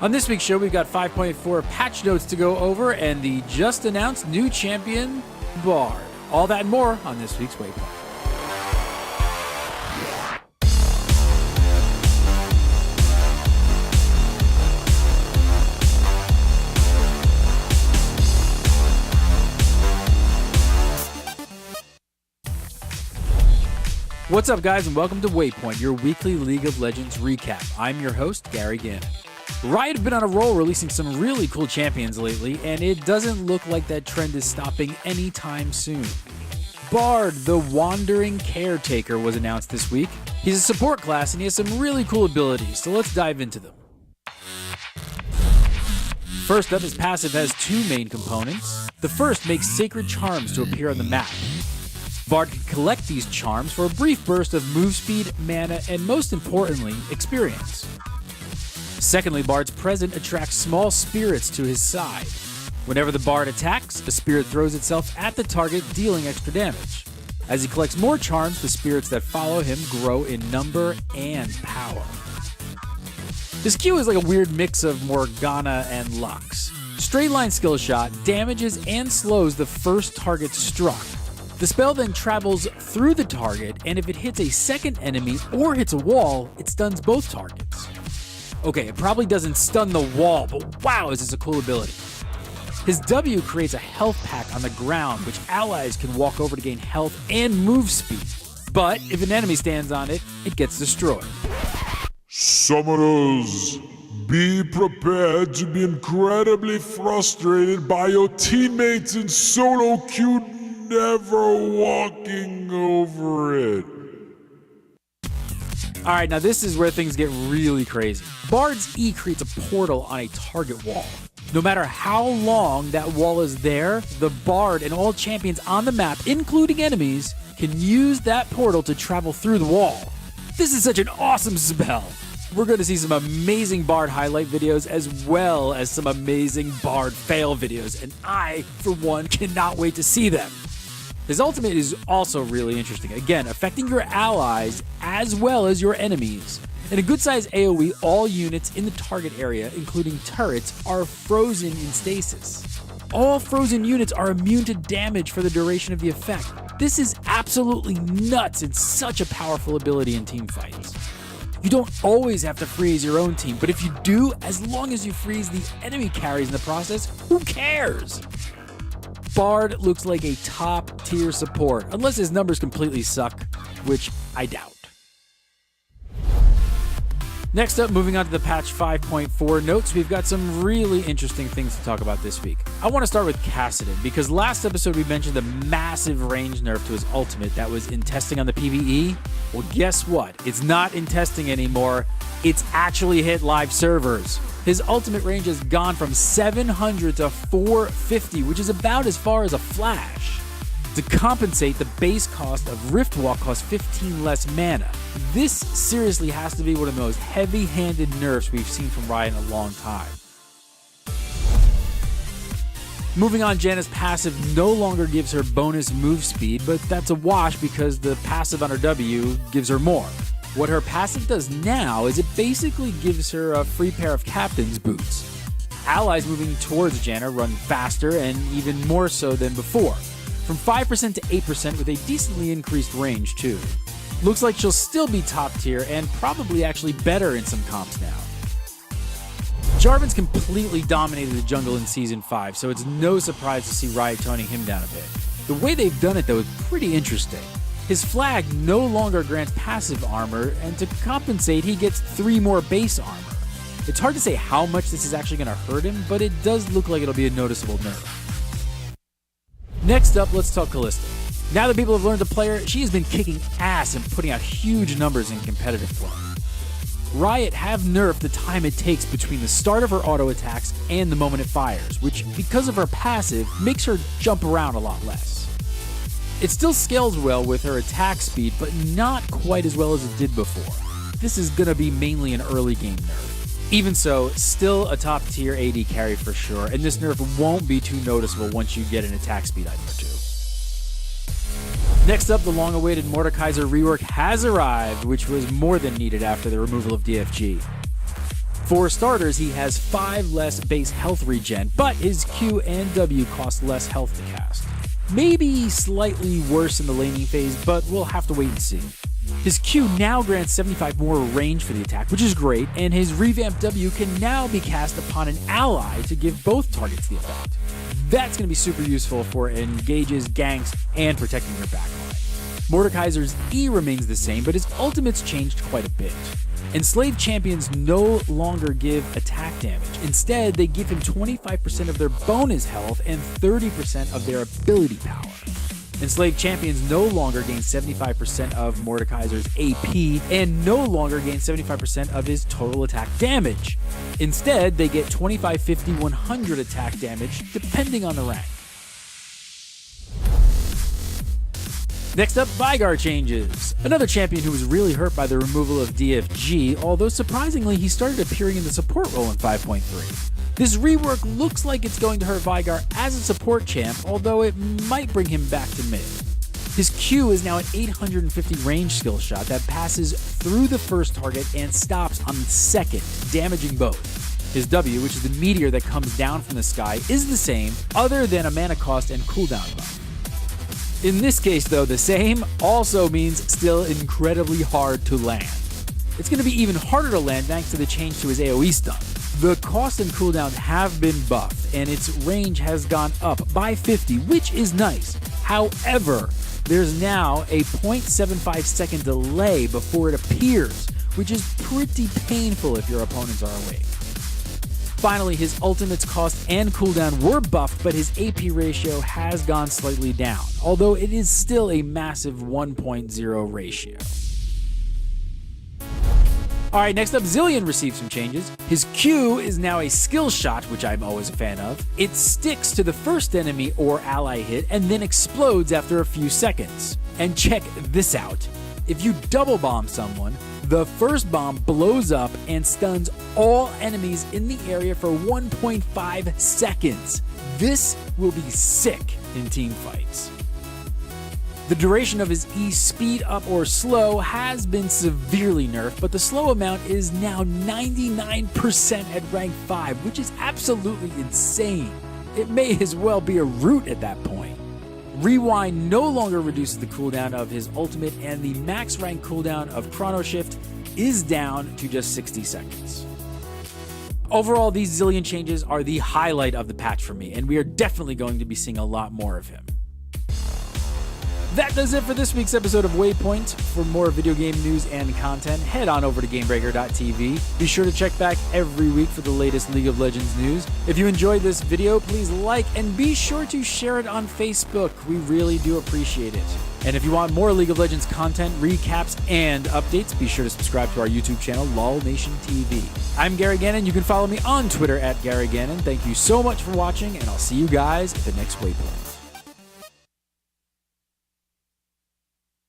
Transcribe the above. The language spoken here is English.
On this week's show, we've got 5.4 patch notes to go over and the just announced new champion, Bard. All that and more on this week's Waypoint. What's up, guys, and welcome to Waypoint, your weekly League of Legends recap. I'm your host, Gary Gannon. Riot have been on a roll releasing some really cool champions lately, and it doesn't look like that trend is stopping anytime soon. Bard, the Wandering Caretaker, was announced this week. He's a support class, and he has some really cool abilities, so let's dive into them. First up, his passive has two main components. The first makes sacred charms to appear on the map. Bard can collect these charms for a brief burst of move speed, mana, and most importantly, experience. Secondly, Bard's present attracts small spirits to his side. Whenever the Bard attacks, a spirit throws itself at the target, dealing extra damage. As he collects more charms, the spirits that follow him grow in number and power. His Q is like a weird mix of Morgana and Lux. Straight line skill shot damages and slows the first target struck. The spell then travels through the target, and if it hits a second enemy or hits a wall, it stuns both targets. Okay, it probably doesn't stun the wall, but wow, is this a cool ability. His W creates a health pack on the ground, which allies can walk over to gain health and move speed. But if an enemy stands on it, it gets destroyed. Summoners, be prepared to be incredibly frustrated by your teammates in solo queue never walking over it. Alright, now this is where things get really crazy. Bard's E creates a portal on a target wall. No matter how long that wall is there, the Bard and all champions on the map, including enemies, can use that portal to travel through the wall. This is such an awesome spell. We're going to see some amazing Bard highlight videos as well as some amazing Bard fail videos, and I, for one, cannot wait to see them. His ultimate is also really interesting, again, affecting your allies as well as your enemies. In a good-sized AoE, all units in the target area, including turrets, are frozen in stasis. All frozen units are immune to damage for the duration of the effect. This is absolutely nuts and such a powerful ability in teamfights. You don't always have to freeze your own team, but if you do, as long as you freeze the enemy carries in the process, who cares? Bard looks like a top-tier support, unless his numbers completely suck, which I doubt. Next up, moving on to the patch 5.4 notes, we've got some really interesting things to talk about this week. I want to start with Kassadin, because last episode we mentioned the massive range nerf to his ultimate that was in testing on the PvE. Well, guess what? It's not in testing anymore. It's actually hit live servers. His ultimate range has gone from 700 to 450, which is about as far as a flash. To compensate, the base cost of Riftwalk costs 15 less mana. This seriously has to be one of the most heavy-handed nerfs we've seen from Riot in a long time. Moving on, Janna's passive no longer gives her bonus move speed, but that's a wash because the passive on her W gives her more. What her passive does now is it basically gives her a free pair of captain's boots. Allies moving towards Janna run faster and even more so than before, from 5% to 8% with a decently increased range too. Looks like she'll still be top tier and probably actually better in some comps now. Jarvan's completely dominated the jungle in Season 5, so it's no surprise to see Riot toning him down a bit. The way they've done it though is pretty interesting. His flag no longer grants passive armor, and to compensate, he gets 3 more base armor. It's hard to say how much this is actually going to hurt him, but it does look like it'll be a noticeable nerf. Next up, let's talk Kalista. Now that people have learned to play her, she has been kicking ass and putting out huge numbers in competitive play. Riot have nerfed the time it takes between the start of her auto attacks and the moment it fires, which, because of her passive, makes her jump around a lot less. It still scales well with her attack speed, but not quite as well as it did before. This is going to be mainly an early game nerf. Even so, still a top tier AD carry for sure, and this nerf won't be too noticeable once you get an attack speed item or two. Next up, the long-awaited Mordekaiser rework has arrived, which was more than needed after the removal of DFG. For starters, he has 5 less base health regen, but his Q and W cost less health to cast. Maybe slightly worse in the laning phase, but we'll have to wait and see. His Q now grants 75 more range for the attack, which is great, and his revamped W can now be cast upon an ally to give both targets the effect. That's going to be super useful for engages, ganks, and protecting your backline. Mordekaiser's E remains the same, but his ultimate's changed quite a bit. Enslaved champions no longer give attack damage. Instead, they give him 25% of their bonus health and 30% of their ability power. Enslaved champions no longer gain 75% of Mordekaiser's AP and no longer gain 75% of his total attack damage. Instead, they get 25, 50, 100 attack damage, depending on the rank. Next up, Veigar changes. Another champion who was really hurt by the removal of DFG, although surprisingly he started appearing in the support role in 5.3. This rework looks like it's going to hurt Veigar as a support champ, although it might bring him back to mid. His Q is now an 850 range skill shot that passes through the first target and stops on the second, damaging both. His W, which is the meteor that comes down from the sky, is the same, other than a mana cost and cooldown buff. In this case, though, the same also means still incredibly hard to land. It's going to be even harder to land thanks to the change to his AoE stun. The cost and cooldown have been buffed, and its range has gone up by 50, which is nice. However, there's now a 0.75 second delay before it appears, which is pretty painful if your opponents are awake. Finally, his ultimate's cost and cooldown were buffed, but his AP ratio has gone slightly down, although it is still a massive 1.0 ratio. Alright, next up, Zilean received some changes. His Q is now a skill shot, which I'm always a fan of. It sticks to the first enemy or ally hit and then explodes after a few seconds. And check this out. If you double bomb someone, the first bomb blows up and stuns all enemies in the area for 1.5 seconds. This will be sick in team fights. The duration of his E speed up or slow has been severely nerfed, but the slow amount is now 99% at rank 5, which is absolutely insane. It may as well be a root at that point. Rewind no longer reduces the cooldown of his ultimate, and the max rank cooldown of Chrono Shift is down to just 60 seconds. Overall, these Zilean changes are the highlight of the patch for me, and we are definitely going to be seeing a lot more of him. That does it for this week's episode of Waypoint. For more video game news and content, head on over to GameBreaker.tv. Be sure to check back every week for the latest League of Legends news. If you enjoyed this video, please like and be sure to share it on Facebook. We really do appreciate it. And if you want more League of Legends content, recaps, and updates, be sure to subscribe to our YouTube channel, LOL Nation TV. I'm Gary Gannon. You can follow me on Twitter at Gary Gannon. Thank you so much for watching, and I'll see you guys at the next Waypoint.